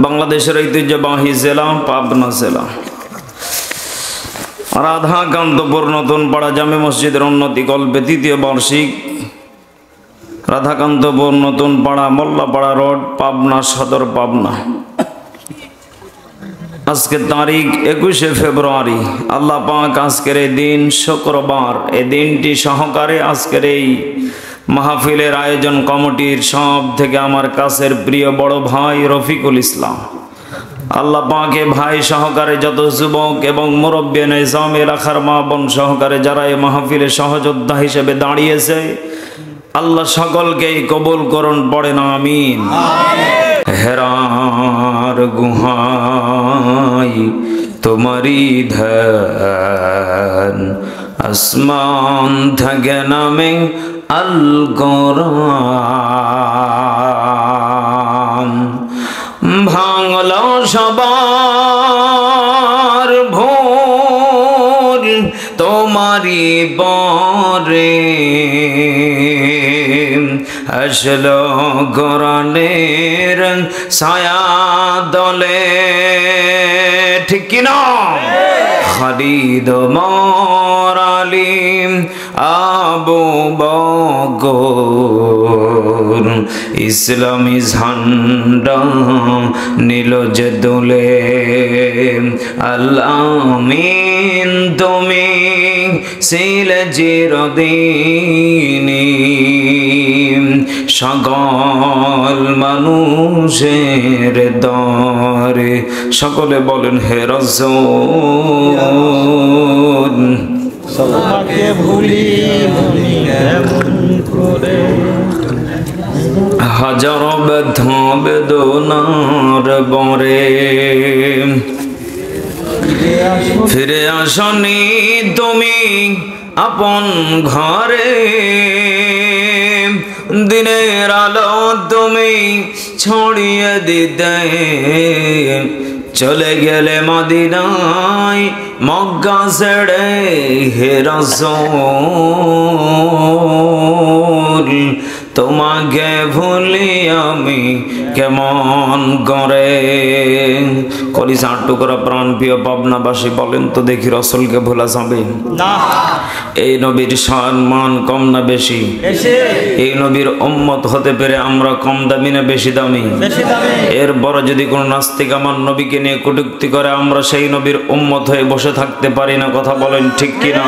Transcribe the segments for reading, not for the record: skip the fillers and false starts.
বাংলাদেশের ঐতিহ্যবাহী জেলা পাবনা জেলা। রাধাকান্তপুর নতুন পাড়া জামে মসজিদের উন্নতি কল্পে ৩য় বার্ষিক রাধাকান্তপুর নতুন পাড়া মোল্লাপাড়া রোড পাবনা সদর পাবনা। আজকে তারিখ ২১শে ফেব্রুয়ারি। আল্লাহ পাক আজকের এই দিন শুক্রবার, এই দিনটি সহকারে আজকের এই মাহফিলের আয়োজন কমিটির সব থেকে আমার কাছের প্রিয় বড় ভাই রফিকুল ইসলাম, আল্লাহ পাকে ভাই সহকারে যত যুবক এবং মুরব্বী নিজামে রাখার মা বোন সহকারে যারা এই মাহফিলে সহযোদ্ধা হিসেবে দাঁড়িয়েছে, আল্লাহ সকলকেই কবুল করুন, পড়েন আমিন। হেরার গুহাই তোমারি ধ্যান, আসমান থেকে নামে আল কোরআন, ভাঙল সবার ভোর তোমারি পরে, আসলো কোরআনের ছায়া দলে, ঠিক কিনা? খালিদ আলিম আবু বকর ইসলামী ঝান্ডা নীল যে দোলে, আল-আমিন তুমি ছিলে চিরদিনী, সকল মানুষের দরে। সকলে বলেন হে রাসূল, তোমাকে ভুলি কেমন করে, হাজার ব্যথা বেদনার বরে, ফিরে আসনি তুমি আপন ঘরে, দিনের আলো তুমি ছড়িয়ে দিতে চলে গেলে মদিনায় মক্কা ছেড়ে, হে রাসূল তোমাকে ভুলি আমি কেমন করে। কলিজা টুকরা প্রাণ প্রিয় পাবনাবাসী বলেন তো দেখি, রাসূলকে ভোলা যাবে না? এই নবীর সম্মান কম না বেশি? এই নবীর উম্মত হতে পেরে আমরা কম দামি না বেশি দামি? এরপর যদি কোন নাস্তিক আমার নবীকে নিয়ে কটূক্তি করে, আমরা সেই নবীর উম্মত হয়ে বসে থাকতে পারি না? কথা বলেন ঠিক কিনা?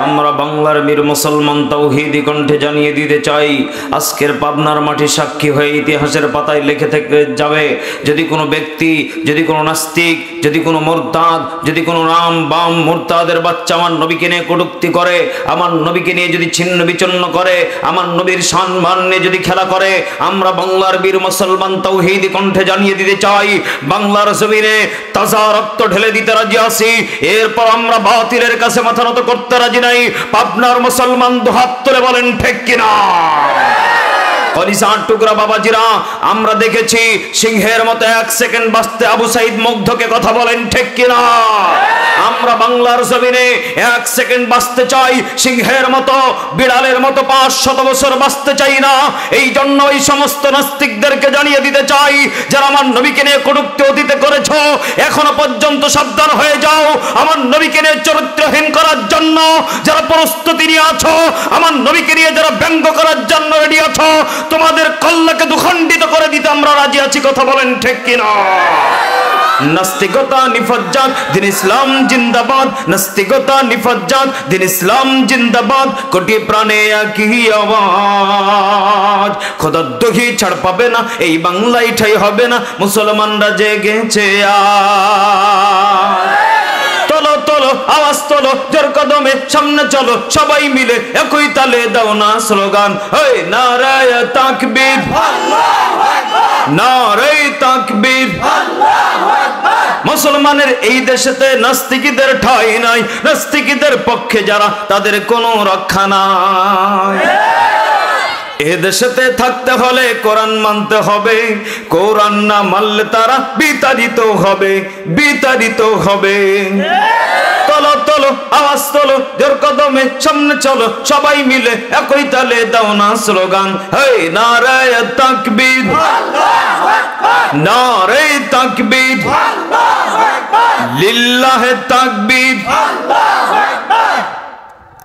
আমরা বাংলার বীর মুসলমান তাওহীদি কণ্ঠে জানিয়ে দিতে চাই, আজকের পাবনার মাটি সাক্ষী হয়ে ইতিহাসের পাতায় লিখে থেকে যাবে, যদি কোনো ব্যক্তি, যদি কোনো নাস্তিক, যদি কোনো মুরতাদ, যদি কোনো নাম বাম মুরতাদের বাচ্চা আমার নবীকে নিয়ে কটূক্তি করে, আমার নবীকে নিয়ে যদি ছিন্ন বিচ্ছিন্ন করে, আমার নবীর সম্মান নিয়ে যদি খেলা করে, আমরা বাংলার বীর মুসলমান তাওহীদি কণ্ঠে জানিয়ে দিতে চাই, বাংলার জমিনে তাজা রক্ত ঢেলে দিতে রাজি আছি। এরপর আমরা বাতিলের কাছে মাথা নত করতে রাজি নাই। পাবনার মুসলমান দুহাত তুলে বলেন ঠিক কিনা? কলিজার টুকরা বাবাজিরা, আমরা দেখেছি সিংহের মতো 1 সেকেন্ড বাঁচতে আবু সাইদ মুগ্ধকে, কথা বলেন ঠিক কিনা? আমরা বাংলার জমিনে 1 সেকেন্ড বাঁচতে চাই, সিংহের মতো বিড়ালের মতো 500 বছর বাঁচতে চাই না। এই জন্য এই সমস্ত নাস্তিকদেরকে জানিয়ে দিতে চাই, যারা আমার নবীকে নিয়ে কটূক্তি অতীতে করেছো, এখনো পর্যন্ত সাবধান হয়ে যাও। আমার নবীকে নিয়ে চরিত্রহীন করার জন্য যারা প্রস্তুতি নিয়ে আছো, আমার নবীকে নিয়ে যারা ব্যঙ্গ করার জন্য রেডি আছো, তোমাদের কল্লাকে দুখণ্ডিত করে দিতে আমরা রাজি আছি। কথা বলেন ঠিক কিনা? নাস্তিকতা নিফজ্জাত, দিন ইসলাম জিন্দাবাদ। নাস্তিকতা নিফজ্জাত, দিন ইসলাম জিন্দাবাদ। কোটি প্রাণে একই আওয়াজ, খোদার দহি ছাড় পাবে না, এই বাংলায় ঠাই হবে না, মুসলমানরা জেগেছে আজ। তোলো তোলো আওয়াজ তোলো, জোর কদমে সামনে চলো, সবাই মিলে একই তালে দাও না স্লোগান, ওই নারায়ে তাকবীর, আল্লাহু আকবার, নারায়ে তাকবীর, আল্লাহু আকবার। মুসলমানের এই দেশেতে নাস্তিকদের ঠাঁই নাই, নাস্তিকদের পক্ষে যারা তাদের কোনো রক্ষা নাই। এ দেশেতে থাকতে হলে কোরআন মানতে হবে, কোরআন না মানলে তারা বিতাড়িত হবে, বিতাড়িত হবে। তোলো তোলো, আওয়াজ তোলো, জোর কদমে সামনে চলো, সবাই মিলে একই তালে দাও না স্লোগান, হেই নারায়ে তাকবীর, নারায়ে তাকবীর, লিল্লাহে তাকবীর।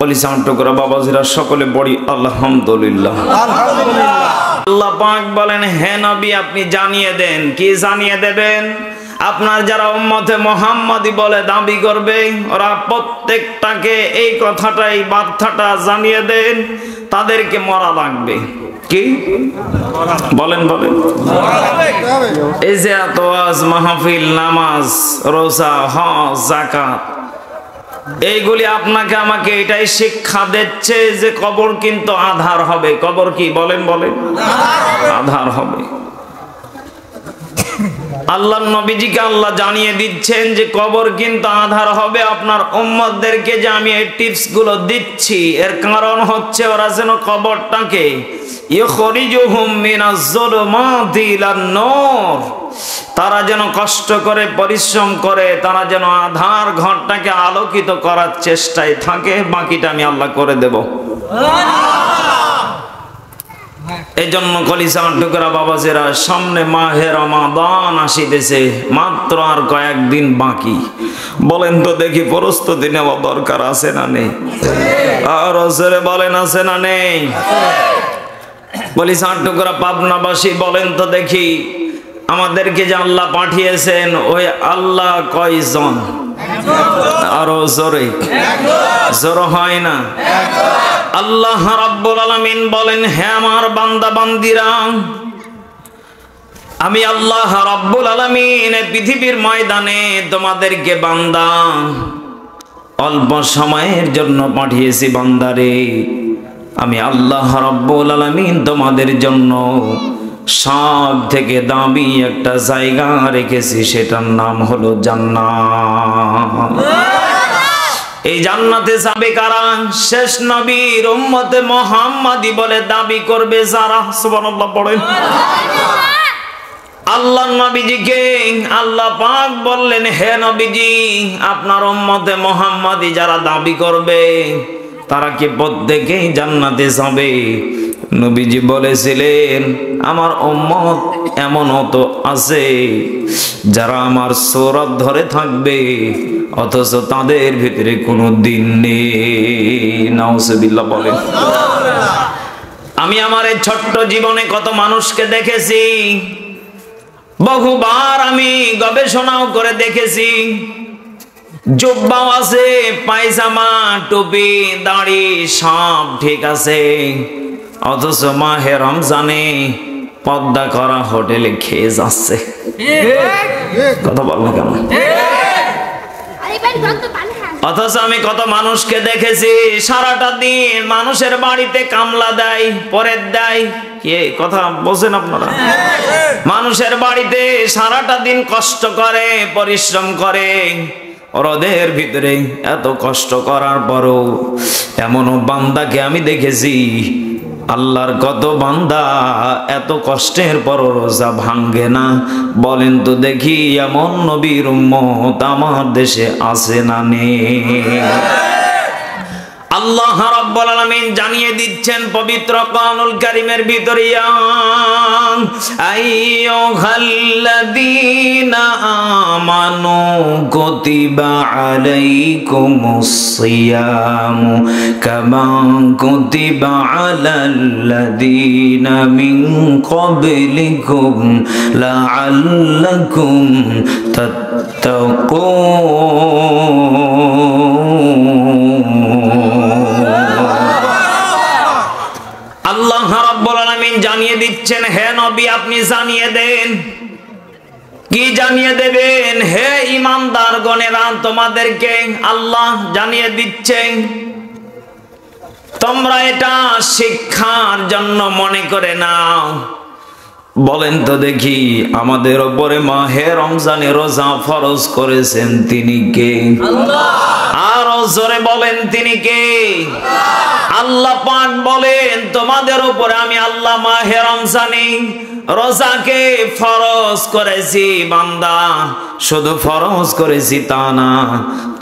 বলি সাউন্ড করে বাবাজিরা সকলে পড়ি আলহামদুলিল্লাহ। আল্লাহ পাক বলেন, হে নবী আপনি জানিয়ে দেন। কি জানিয়ে দেবেন? আপনার যারা উম্মতে মুহাম্মাদি বলে দাবি করবে, ওরা প্রত্যেকটাকে এই কথাটাই বার্তাটা জানিয়ে দেন, তাদেরকে মরা লাগবে। কি বলেন বলেন? এই যে এত ওয়াজ মাহফিল, নামাজ, রোজা, হজ, যাকাত, এইগুলি আপনাকে আমাকে এটাই শিক্ষা দিচ্ছে যে কবর কিন্তু আধার হবে। কবর কি বলেন বলেন? আধার হবে। আল্লাহ নবীজিকে আল্লাহ জানিয়ে দিচ্ছেন যে কবর কিন্তু আধার হবে। আপনার উম্মতদেরকে যে আমি এই টিপস গুলো দিচ্ছি, এর কারণ হচ্ছে ওরা যেন কবরটাকে ইখরিজুহুম মিনাজ যুলুমাতি ইলান নূর, তারা যেন কষ্ট করে পরিশ্রম করে, তারা যেন আধার ঘরটাকে আলোকিত করার চেষ্টায় থাকে। বাকিটা আমি আল্লাহ করে দেব। এই জন্য কলিজার টুকরা বাবাজেরা, সামনে মাহে রমাদান আসিতেছে, মাত্র আর কয়েকদিন বাকি। বলেন তো দেখি প্রস্তুতি নেওয়া দরকার আছে না নেই? আর জোরে বলেন আছে না নেই? কলিজার টুকরা পাবনাবাসী বলেন তো দেখি, আমাদেরকে যে আল্লাহ পাঠিয়েছেন ওই আল্লাহ কয়জন? আরো জোরে, জোর হয় না? আল্লাহ রাব্বুল আলামিন বলেন, হে আমার বান্দা বান্দিরা, আমি আল্লাহ রাব্বুল আলামিন পৃথিবীর ময়দানে তোমাদেরকে বান্দা অল্প সময়ের জন্য পাঠিয়েছি। বান্দারে, আমি আল্লাহ রাব্বুল আলামিন তোমাদের জন্য সব থেকে দামি একটা জায়গা রেখেছি, সেটার নাম হলো জান্নাত। এই জান্নাতে যাবে কারা? শেষ নবীর উম্মতে মুহাম্মাদি বলে দাবি করবে যারা। সুবহানাল্লাহ পড়েন। আল্লাহ নবীজিকে আল্লাহ পাক বললেন, হে নবীজি আপনার উম্মতে মুহাম্মাদি যারা দাবি করবে তারা কি প্রত্যেকেই জান্নাতে যাবে? নবীজি বলেছিলেন, আমার উম্মত এমনও তো আছে যারা আমার সুরাত ধরে থাকবে অথচ তাদের ভিতরে কোনো দিন নেই। নাউজুবিল্লাহ বলেন। আমি আমার এই ছোট্ট জীবনে কত মানুষকে দেখেছি, বহুবার আমি গবেষণাও করে দেখেছি, জুব্বাও আছে, পায়জামা, টুপি, দাড়ি সব ঠিক আছে, অথচ মাহে রমজানে পর্দা করা হোটেলে খেয়ে যাচ্ছে। কথা বলবো কেন? অথচ আমি কত মানুষকে দেখেছি সারাটা দিন মানুষের বাড়িতে কামলা দেয়, পরের দেয়। কে কথা বলছেন আপনারা? মানুষের বাড়িতে সারাটা দিন কষ্ট করে, পরিশ্রম করে, রোদের ভিতরে এত কষ্ট করার পরও এমনও বান্দাকে আমি দেখেছি, আল্লাহর কত বান্দা এত কষ্টের পর রোজা ভাঙ্গে না। বলেন তো দেখি এমন নবীর উম্মত আমার দেশে আছে না নেই? আল্লাহ রাব্বুল আলামিন জানিয়ে দিচ্ছেন পবিত্র কোরআনুল কারীমের ভিতরে, আইয়ুহাল্লাযীনা আমানু কুতিবা আলাইকুমুস সিয়ামু কামা কুতিবা আলাল্লাযীনা মিন ক্বাবলিকুম লাআল্লাকুম তাত্তাকুন। আল্লাহ রাব্বুল আলামিন জানিয়ে দিচ্ছেন, হে নবী আপনি জানিয়ে দেন। কি জানিয়ে দেবেন? হে ঈমানদারগণেরা, তোমাদেরকে আল্লাহ জানিয়ে দিচ্ছেন, তোমরা এটা শিক্ষার জন্য মনে করে নাও। বলেন তো দেখি আমাদের উপরে মাহে রমজানে রোজা ফরজ করেছেন তিনি কে? আল্লাহ। আরো জোরে বলেন তিনি কে? আল্লাহ পাক বলেন, তোমাদের উপরে আমি আল্লাহ মাহে রমজানে রোজাকে ফরজ করেছি বান্দা, শুধু ফরজ করেছি তা না,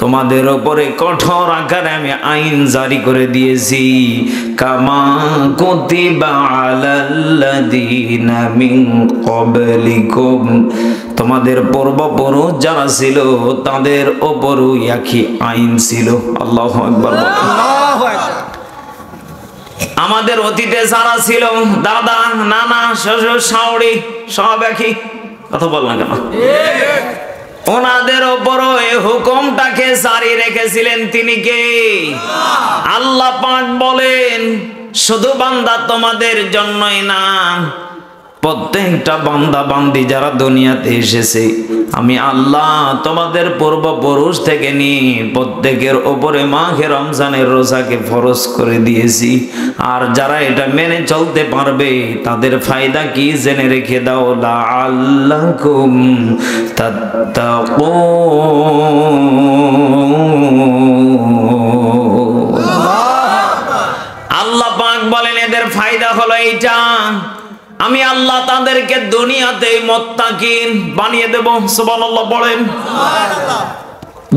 তোমাদের উপরে কঠোর আকারে আমি আইন জারি করে দিয়েছি। কামা কুতিবা আলাল্লাযীনা মিন ক্বাবলিকুম, তোমাদের পূর্বপুরুষ যারা ছিল তাদের উপরও একই আইন ছিল। আল্লাহু আকবার। আমাদের অতীতে যারা ছিল দাদা, নানা, শ্বশুর, শাশুড়ি সব একই কথা বল না কেন? ওনাদের উপরও এই হুকুমটাকে জারি রেখেছিলেন তিনি কে? আল্লাহ পাক বলেন শুধু বান্দা তোমাদের জন্যই না, প্রত্যেকটা বান্দা বান্দি যারা দুনিয়াতে এসেছে আমি আল্লাহ তোমাদের পূর্বপুরুষ থেকে নিয়ে প্রত্যেকের উপরে মাহে রমজানের রোজাকে ফরজ করে দিয়েছি। আর যারা এটা মেনে চলতে পারবে তাদের ফায়দা কি জেনে রেখে দাও, লাআল্লাকুম তাত্তাকুন। আল্লাহ পাক বলেন এদের ফায়দা হলো এইটা, আমি আল্লাহ তাদেরকে দুনিয়াতে মুত্তাকিন বানিয়ে দেব। সুবহানাল্লাহ বলেন।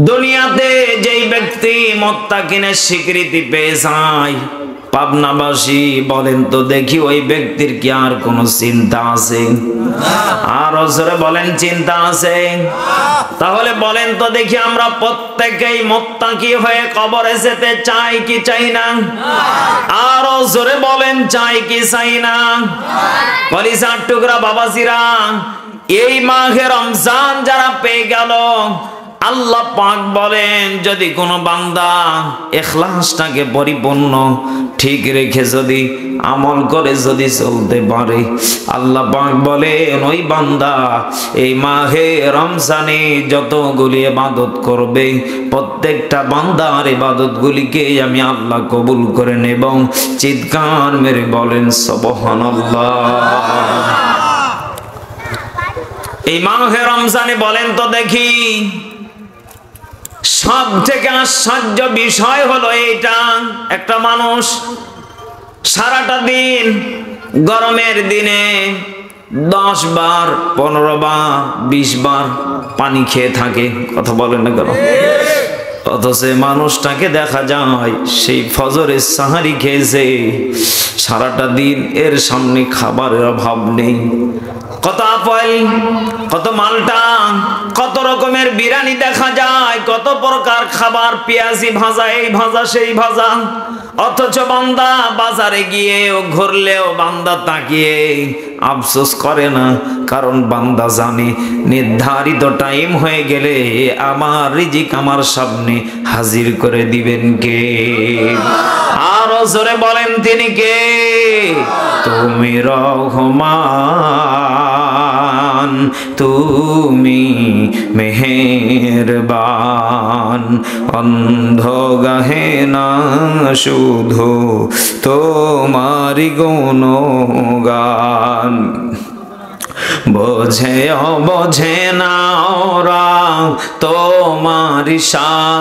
দুনিয়াতে যেই ব্যক্তি মুত্তাকিনের স্বীকৃতি পেয়ে যায়, পাবনাবাসী বলেন তো দেখি ওই ব্যক্তির কি আর কোনো চিন্তা আছে? আর জোরে বলেন চিন্তা আছে? তাহলে বলেন তো দেখি আমরা প্রত্যেকেই মুত্তাকি হয়ে কবরে যেতে চাই কি চাই না? আর জোরে বলেন চাই কি চাই না? কলিজার টুকরা বাবাজিরা, এই মাহে রমজান যারা পেয়ে গেল, আল্লাহ পাক বলেন যদি কোনো বান্দা ইখলাসটাকে পরিপূর্ণ ঠিক রেখে যদি আমল করে যদি চলতে পারে, আল্লাহ পাক বলেন ওই বান্দা এই মাহে রমজানে যতগুলি ইবাদত করবে প্রত্যেকটা বান্দার ইবাদতগুলিকে আমি আল্লাহ কবুল করে নেব। চিৎকার মেরে বলেন সুবহানাল্লাহ। এই মাহে রমজানে বলেন তো দেখি সব থেকে আশ্চর্য বিষয় হলো এইটা, একটা মানুষ সারাটা দিন গরমের দিনে 10 বার 15 বার 20 বার পানি খেয়ে থাকে, কথা বলেন না কেন? অথচ মানুষটাকে দেখা যায় সেই ফজরের সাহারি খেয়েছে, সারাটা দিন এর সামনে খাবারের অভাব নেই। কত আপেল, কত মালটা, কত রকমের বিরিয়ানি দেখা যায়, কত প্রকার খাবার, পেঁয়াজি ভাজা, এই ভাজা সেই ভাজা। অথচ বান্দা বাজারে গিয়েও ঘুরলেও বান্দা তাকিয়ে আফসোস করে না, কারণ বান্দা জানে নির্ধারিত টাইম হয়ে গেলে আমার রিজিক আমার সামনে হাজির করে দিবেন কে? আরো জোরে বলেন তিনি কে? তুমি রহমান, তুমি মেহেরবান, অন্ধ গাহে না শুধু তোমারি গুণগান। বোঝে বোঝে না ওরা তোমার শান,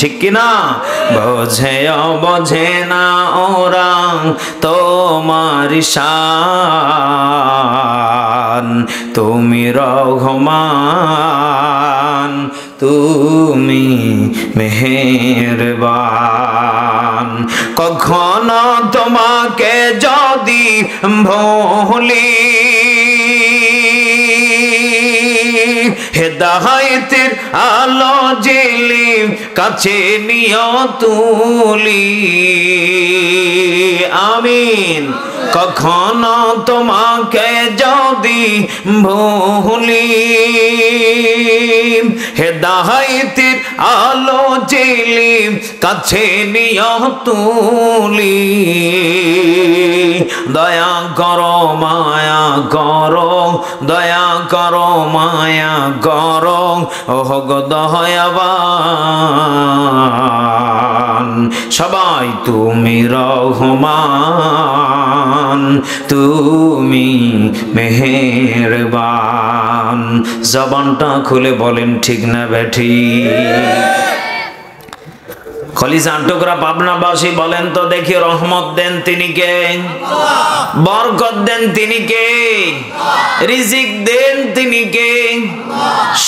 ঠিক কিনা? বোঝে বোঝে না ওরা তোমার শান, তুমি রহমান, তুমি মেহেরবান। কখনো তোমাকে যদি ভুলি হেদায়েতের আলো জেলে কাছে নিও তুলি, আমিন। কখনো তোমাকে যদি ভুলি হেদায়েতের আলো জেলে কাছে নিও তুলি, দয়া করো মায়া করো, দয়া করো মায়া করো, ওহ গো দয়াবান। সবাই তুমি রহমান, তুমি মেহেরবান। জবানটা খুলে বলেন ঠিক না বেঠি? খলিসার টুকরা পাবনাবাসী বলেন তো দেখি, রহমত দেন তিনি কে? বরকত দেন তিনি কে? রিজিক দেন তিনি কে?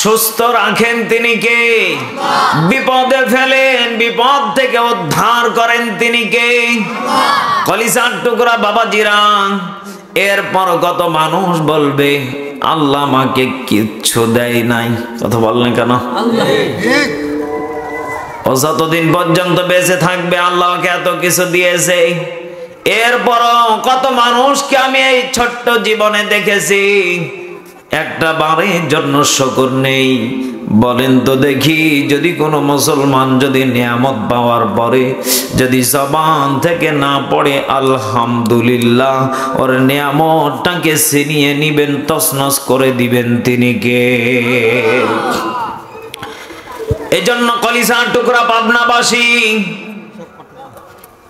সুস্থ রাখেন তিনি কে? বিপদে ফেলেন, বিপদ থেকে উদ্ধার করেন তিনি কে? খলিসার টুকরা বাবাজিরা, এরপর কত মানুষ বলবে আল্লাহ আমাকে কিচ্ছু দেয় নাই। কথা বললেন কেন? ও যতদিন পর্যন্ত বেঁচে থাকবে আল্লাহকে এত কিছু দিয়েছে। এরপরও কত মানুষকে আমি এই ছোট্ট জীবনে দেখেছি, একটা বারের জন্য শুকর নেই। বলেন তো দেখি, যদি কোনো মুসলমান যদি নিয়ামত পাওয়ার পরে যদি জবান থেকে না পড়ে আলহামদুলিল্লাহ, ওর নিয়ামতটাকে ছিনিয়ে নিবেন, তছনছ করে দিবেন তিনি কে? এজন্য কলিজার টুকরা পাবনাবাসী,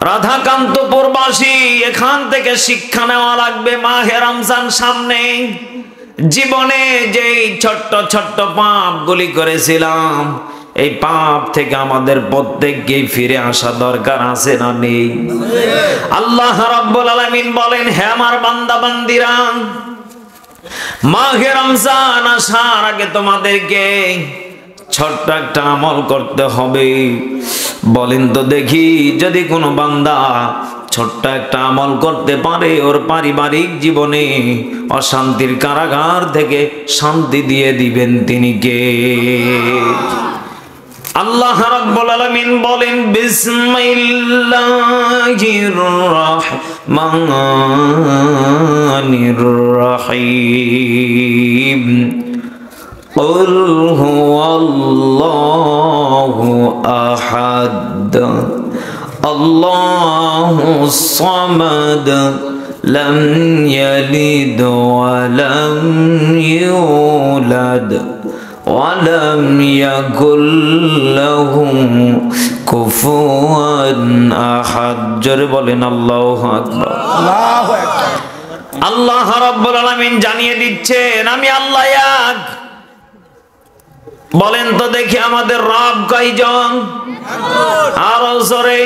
রাধাকান্তপুরবাসী, এখান থেকে শিক্ষা নেওয়া লাগবে। মাহে রমজান সামনে, জীবনে যেই ছোট্ট ছোট্ট পাপগুলি করেছিলাম, এই পাপ থেকে আমাদের প্রত্যেককে ফিরে আসা দরকার আছে না নেই? আল্লাহ রাব্বুল আলামিন বলেন, হে আমার বান্দা বান্দিরা, মাহে রমজান আসার আগে তোমাদেরকে ছোট্ট একটা আমল করতে হবে। বলেন তো দেখি, যদি কোনো বান্দা ছোট্ট একটা আমল করতে পারে, ওর পারিবারিক জীবনে অশান্তির কারাগার থেকে শান্তি দিয়ে দিবেন তিনি কে? আল্লাহ রাব্বুল আলামিন বলেন, বিসমিল্লাহির রহমানির রহিম। قل هو الله أحد الله الصمد لم يلد ولم يولد ولم يكن له كفوا أحد। জোরে বলেন আল্লাহু আকবার। আল্লাহু আকবার। আল্লাহ রাব্বুল আলামিন জানিয়ে দিচ্ছেন, আমি আল্লাহ এক। বলেন তো দেখি, আমাদের রব কয়জন? আরো জোরে,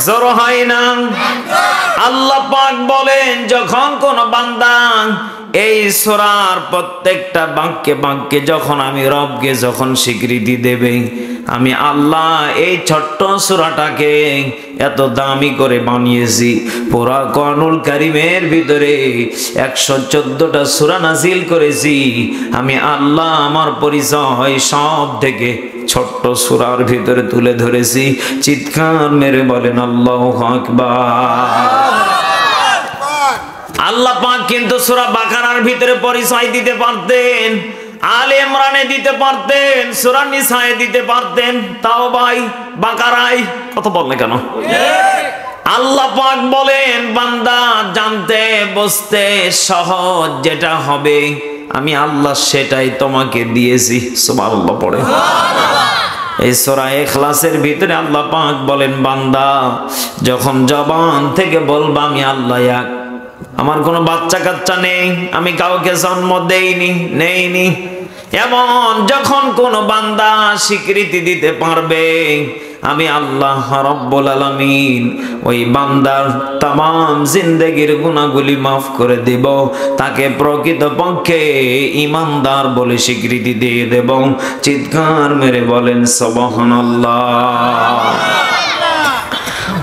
জোর হয় না? আল্লাহ পাক বলেন, যখন কোন বান্দা এই সূরার প্রত্যেকটা বাক্যে বাক্যে যখন আমি রবকে যখন স্বীকৃতি দেবে, আমি আল্লাহ এই ছোট্ট সূরাটাকে এত দামি করে বানিয়েছি। পুরা কোরআনুল কারীমের ভিতরে 114টা সূরা নাযিল করেছি। আমি আল্লাহ আমার পরিচয় সব থেকে ছোট্ট সূরার ভিতরে তুলে ধরেছি। চিৎকার মেরে বলেন আল্লাহু আকবার। আল্লাহ পাক কিন্তু সূরা বাকারার ভিতরে পরিচয় দিতে পারতেন, আলে ইমরানে দিতে পারতেন, সূরা নিসায়ে দিতে পারতেন, তাওবায়, বাকারায়। কথা বল না কেন? আল্লাহ পাক বলেন, বান্দা জানতে বুঝতে সহজ যেটা হবে আমি আল্লাহ সেটাই তোমাকে দিয়েছি। সুবহানাল্লাহ পড়ে। এই সূরা ইখলাসের ভিতরে আল্লাহ পাক বলেন, বান্দা যখন জবান থেকে বলবা আমি আল্লাহ এক, আমার কোনো বাচ্চা কাচ্চা নেই, আমি কাউকে জন্ম নেইনি, এমন যখন কোন বান্দা স্বীকৃতি দিতে পারবে আমি আল্লাহ রাব্বুল আলামিন ওই বান্দার तमाम জিন্দেগীর গুনাহগুলি maaf করে দেব, তাকে প্রকৃতপক্ষে ঈমানদার বলে স্বীকৃতি দিয়ে দেব। চিৎকার মেরে বলেন সুবহানাল্লাহ।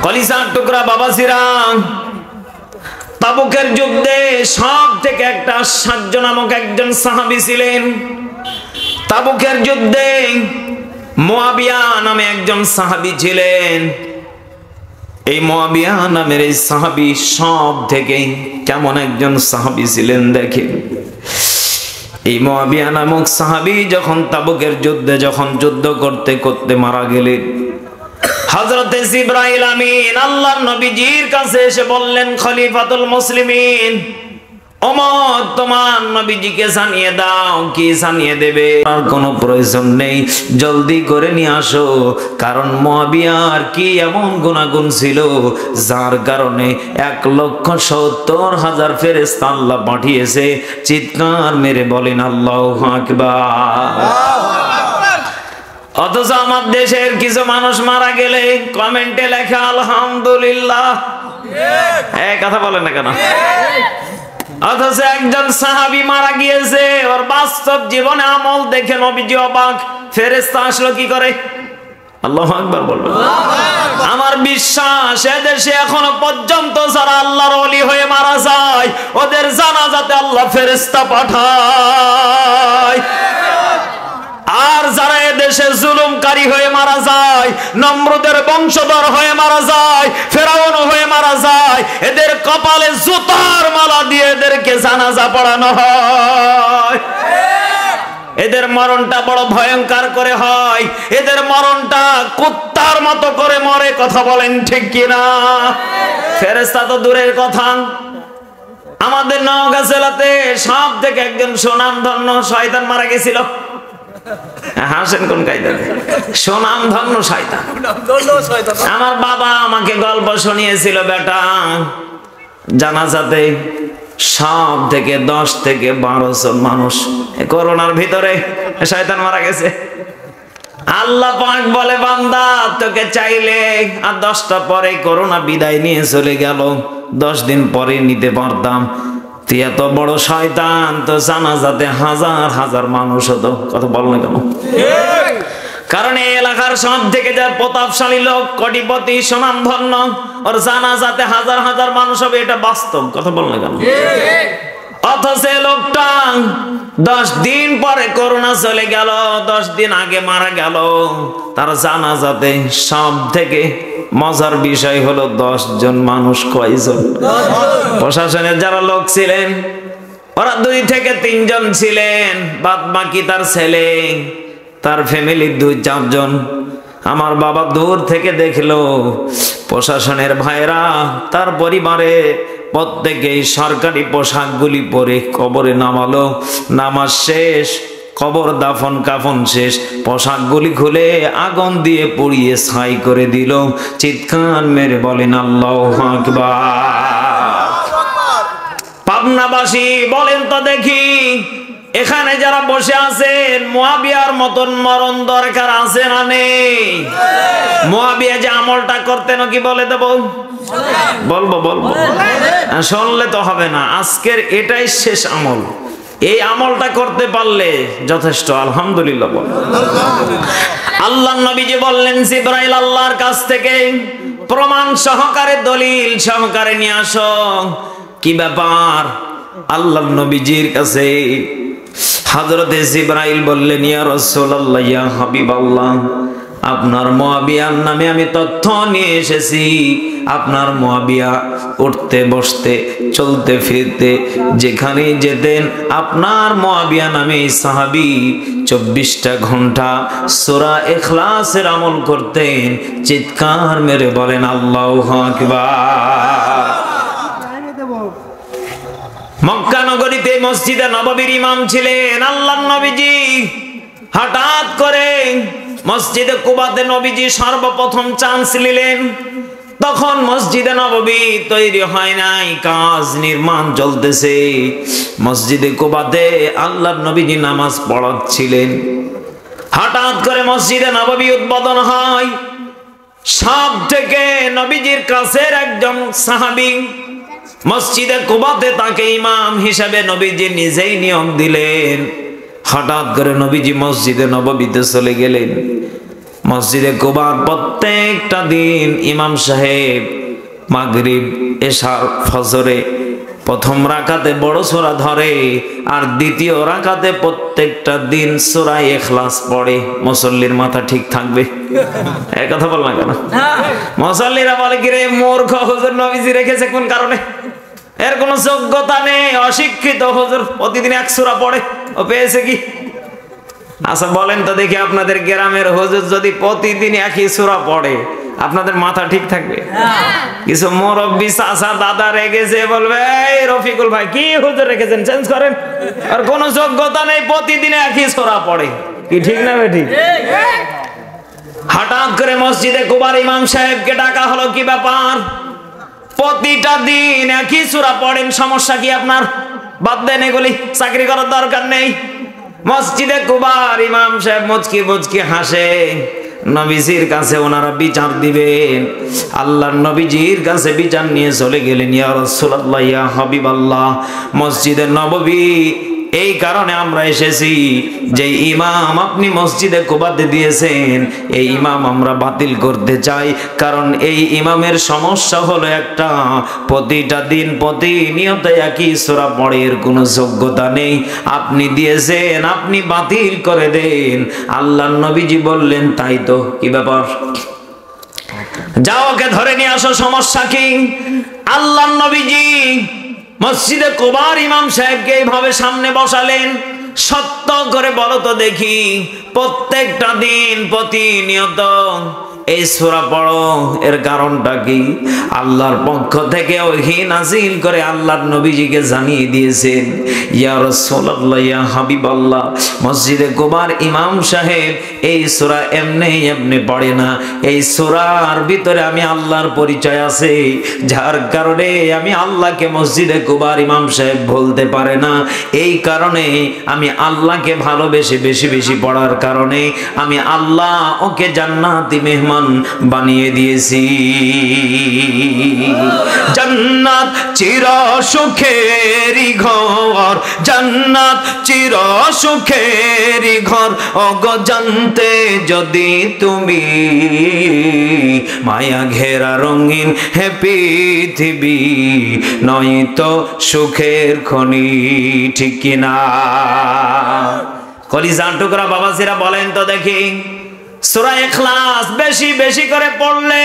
কলিজার টুকরা বাবাজিরা, তাবুকের যুদ্ধে সব থেকে একটা আশ্চর্য নামক একজন সাহাবী ছিলেন। তাবুকের যুদ্ধে মুয়াবিয়া নামে একজন সাহাবী ছিলেন। এই মুয়াবিয়া নামের এই সাহাবী সব থেকে কেমন একজন সাহাবী ছিলেন দেখেন। এই মুয়াবিয়া নামক সাহাবী যখন তাবুকের যুদ্ধে যুদ্ধ করতে করতে মারা গেলেন, হযরতে জিবরাইল আমিন আল্লাহর নবীজির কাছে এসে বললেন, খলিফাতুল মুসলিমিন ওমর, তোমার নবীজিকে জানিয়ে দাও। কি জানিয়ে দেবে? আর কোনো প্রয়োজন নেই, জলদি করে নিয়ে আসো, কারণ মুয়াবিয়ার কি এমন গুনাহগুণ ছিল যার কারণে 1,70,000 ফেরেশতা আল্লাহ পাঠিয়েছে। চিৎকার মেরে বলেন আল্লাহু আকবার। অথচ আমার দেশের কিছু মানুষ মারা গেলে কমেন্টে লেখে আলহামদুলিল্লাহ। এই কথা বলেন না কেন? অথচ একজন সাহাবী মারা গিয়েছে, ওর বাস্তব জীবনে আমল দেখে নবীজি অবাক। ফেরেশতা আসলো কি করে? আল্লাহু আকবার বলবেন। আমার বিশ্বাস এদেশে এখনো পর্যন্ত যারা আল্লাহর ওলি হয়ে মারা যায়, ওদের জানাজাতে আল্লাহ ফেরেশতা পাঠায়। আর যারা এদেশে জুলুমকারী হয়ে মারা যায়, নমরুদের বংশধর হয়ে মারা যায়, ফেরাউন হয়ে মারা যায়, এদের কপালে জুতার মালা দিয়ে এদেরকে জানাজা পড়ানো হয়। এদের মরণটা বড় ভয়ঙ্কর করে হয়, এদের মরণটা কুত্তার মতো করে মরে। কথা বলেন ঠিক কিনা? ফেরেশতা তো দূরের কথা, আমাদের নওগাঁ জেলাতে সব থেকে একজন সুনামধন্য শয়তান মারা গেছিল। হাসেন কোন কায়দাতে? সুনামধন্য শয়তান। আমার বাবা আমাকে গল্প শুনিয়েছিল, বেটা জানাজাতে সব থেকে 10 থেকে 12 জন মানুষ করোনার ভিতরে শয়তান মারা গেছে। আল্লাহ পাক বলে, বান্দা তোকে চাইলে আর 10টা পরে করোনা বিদায় নিয়ে চলে গেল, 10 দিন পরে নিতে পারতাম। তুই এত বড় শয়তান, তো জানাজাতে হাজার হাজার মানুষ হতো। কথা বল না কেন? কারণ এই এলাকার সব থেকে যার প্রতাপশালী লোক, কোটিপতি, সুনামধন্য, ওর জানাজাতে হাজার হাজার মানুষ হবে, এটা বাস্তব। কথা বল না কেন? অথচ লোকটা 10 দিন পরে করোনা চলে গেল, 10 দিন আগে মারা গেল। তার জানাজাতে সব থেকে মজার বিষয় হলো 10 জন মানুষ। কয়জন? প্রশাসনের যারা লোক ছিলেন ওরা 2 থেকে 3 জন ছিলেন, বাদ বাকি তার ছেলে, তার ফ্যামিলির 2-4 জন। আমার বাবা দূর থেকে দেখলো প্রশাসনের ভাইরা তার পরিবারে প্রত্যেকেই সরকারি পোশাকগুলি পরে কবরে নামালো। নামাজ শেষ, কবর দাফন কাফন শেষ, পোশাকগুলি খুলে আগুন দিয়ে পুড়িয়ে ছাই করে দিল। চিৎকার মেরে বলেন আল্লাহু আকবার। পাবনাবাসী বলেন তো দেখি, এখানে যারা বসে আছেন মুয়াবিয়ার মতন মরণ দরকার আছে না নেই? মুয়াবিয়া যে আমলটা করতেন কি বলে দেব? বলবো বলবো, শুনলে তো হবে না। আজকের এটাই শেষ আমল, এই আমলটা করতে পারলে যথেষ্ট। আলহামদুলিল্লাহ বল। আল্লাহর নবী যে বললেন, জিবরাইল আল্লাহর কাছ থেকে প্রমাণ সহকারে, দলিল সহকারে নিয়ে আসো। কি ব্যাপার? আল্লাহর নবীজির কাছে হযরতে জিবরাইল বললেন, ইয়া রাসূলুল্লাহ, ইয়া হাবিবাল্লাহ, আপনার মুয়াবিয়ার নামে আমি তথ্য নিয়ে এসেছি। আপনার মুয়াবিয়া উঠতে বসতে চলতে ফিরতে যেখানেই যেতেন, আপনার মুয়াবিয়া নামে সাহাবী 24টা ঘন্টা সূরা ইখলাসের আমল করতেন। চিৎকার মেরে বলেন আল্লাহু আকবার। মক্কা নগরীতে মসজিদে নববীর ইমাম ছিলেন আল্লাহর নবীজি। হঠাৎ করে মসজিদে কুবাতে নবীজি সর্বপ্রথম চান্স নিলেন। তখন মসজিদে নববী তৈরি হয় নাই, কাজ নির্মাণ চলতেছে। মসজিদে কুবাতে আল্লাহর নবীজি নামাজ পড়াচ্ছিলেন। হঠাৎ করে মসজিদে নববী উদ্বোধন হয়। সব থেকে নবীজির কাছের একজন সাহাবী মসজিদে কুবাতে তাকে ইমাম হিসাবে নবীজি নিজেই নিয়োগ দিলেন। হঠাৎ করে নবীজি মসজিদে নববীতে চলে গেলেন। মসজিদে কুবার প্রত্যেকটা দিন ইমাম সাহেব মাগরিব, এশা, ফজরে প্রথম রাকাতে বড় সূরা ধরে, আর দ্বিতীয় রাকাতে প্রত্যেকটা দিন সূরা ইখলাস পড়ে। মুসল্লির মাথা ঠিক থাকবে? এই কথা বল না কেন? মুসল্লিরা বলে, কি রে মূর্খ, হুজুর নবীজি রেখেছে কোন কারণে? এর কোনো যোগ্যতা নেই, অশিক্ষিত হুজুর প্রতিদিন 1 সূরা পড়ে, ও পেয়েছে কি? আচ্ছা বলেন তো দেখি, আপনাদের গ্রামের হুজুর যদি প্রতিদিন 1 সূরা পড়ে, আপনাদের মাথা ঠিক থাকবে? কিছু মুরব্বি চাচা দাদা রেখেছে, বলবে এই রফিকুল ভাই কি হুজুর রেখেছেন, চেঞ্জ করেন। আর কোনো যোগ্যতা নেই, প্রতিদিন 1 সূরা পড়ে। কি ঠিক না ঠিক? হঠাৎ করে মসজিদে কুবার ইমাম সাহেবকে ডাকা হলো। কি ব্যাপার? প্রতিটা দিন 1 সূরা পড়েন, সমস্যা কি আপনার? বাদ দেন এগুলি, চাকরি করার দরকার নেই। মসজিদে কুবার ইমাম সাহেব মুচকি মুচকি হাসে। নবীজির কাছে ওনারা বিচার দিবেন। আল্লাহর নবীজির কাছে বিচার নিয়ে চলে গেলেন। ইয়া রাসূলুল্লাহ, ইয়া হাবিবাল্লাহ, মসজিদে নববী এই কারণে আমরা এসেছি যে ইমাম আপনি মসজিদে কুবাতে দিয়েছেন, এই ইমাম আমরা বাতিল করতে চাই। কারণ এই ইমামের সমস্যা হলো একটা, প্রতিটা দিন প্রতিনিয়ত একই সূরা পড়ে, এর কোনো যোগ্যতা নেই। আপনি দিয়েছেন, আপনি বাতিল করে দেন। আল্লাহর নবীজি বললেন, তাই তো, কি ব্যাপার, যাও ওকে ধরে নিয়ে আসো, সমস্যা কি? আল্লাহর নবীজি মসজিদে কুবার ইমাম সাহেবকে এইভাবে সামনে বসালেন। সত্য করে বলো তো দেখি, প্রত্যেকটা দিন প্রতিনিয়ত এই সূরা পড়ো, এর কারণটা কি? আল্লাহর পক্ষ থেকে ওহী নাযিল করে আল্লাহর নবীজিকে জানিয়ে দিয়েছেন, ইয়া রাসূলুল্লাহ, ইয়া হাবিবাল্লাহ, মসজিদে কুবার ইমাম সাহেব এই সূরা এমনি এমনি পড়ে না, এই সূরার ভিতরে আমি আল্লাহর পরিচয় আছে, যার কারণে আমি আল্লাহকে মসজিদে কুবার ইমাম সাহেব বলতে পারে না। এই কারণে আমি আল্লাহকে ভালোবেসে বেশি বেশি পড়ার কারণে আমি আল্লাহ ওকে জান্নাতি মেহমান বানিয়ে দিয়েছি। জান্নাত চির সুখেরই ঘর, জান্নাত চির সুখেরই ঘর, ওগো জানতে যদি তুমি, মায়া ঘেরা রঙিন হে পৃথিবী, নয়তো সুখের খনি, ঠিক কিনা? কলিজার টুকরা বাবাজিরা বলেন তো দেখি, সূরা ইখলাস বেশি বেশি করে পড়লে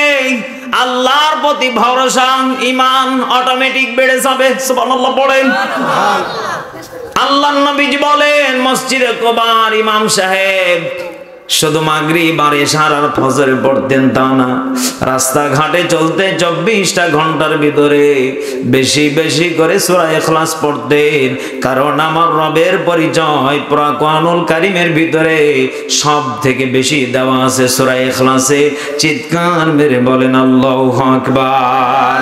আল্লাহর প্রতি ভরসা, ঈমান অটোমেটিক বেড়ে যাবে। সুবহানাল্লাহ পড়েন। আল্লাহর নবীজি বলেন, মসজিদে কুবার ইমাম সাহেব শুধু মাগরিব আর ইশার আর ফজর পড়তেন তা না, রাস্তাঘাটে চলতে 24টা ঘন্টার ভিতরে বেশি বেশি করে সূরা ইখলাস পড়তেন। কারণ আমার রবের পরিচয় পুরা কোরআনুল কারীমের ভিতরে সব থেকে বেশি দেওয়া আছে সূরা ইখলাসে। চিৎকার মেরে বলেন আল্লাহু আকবার।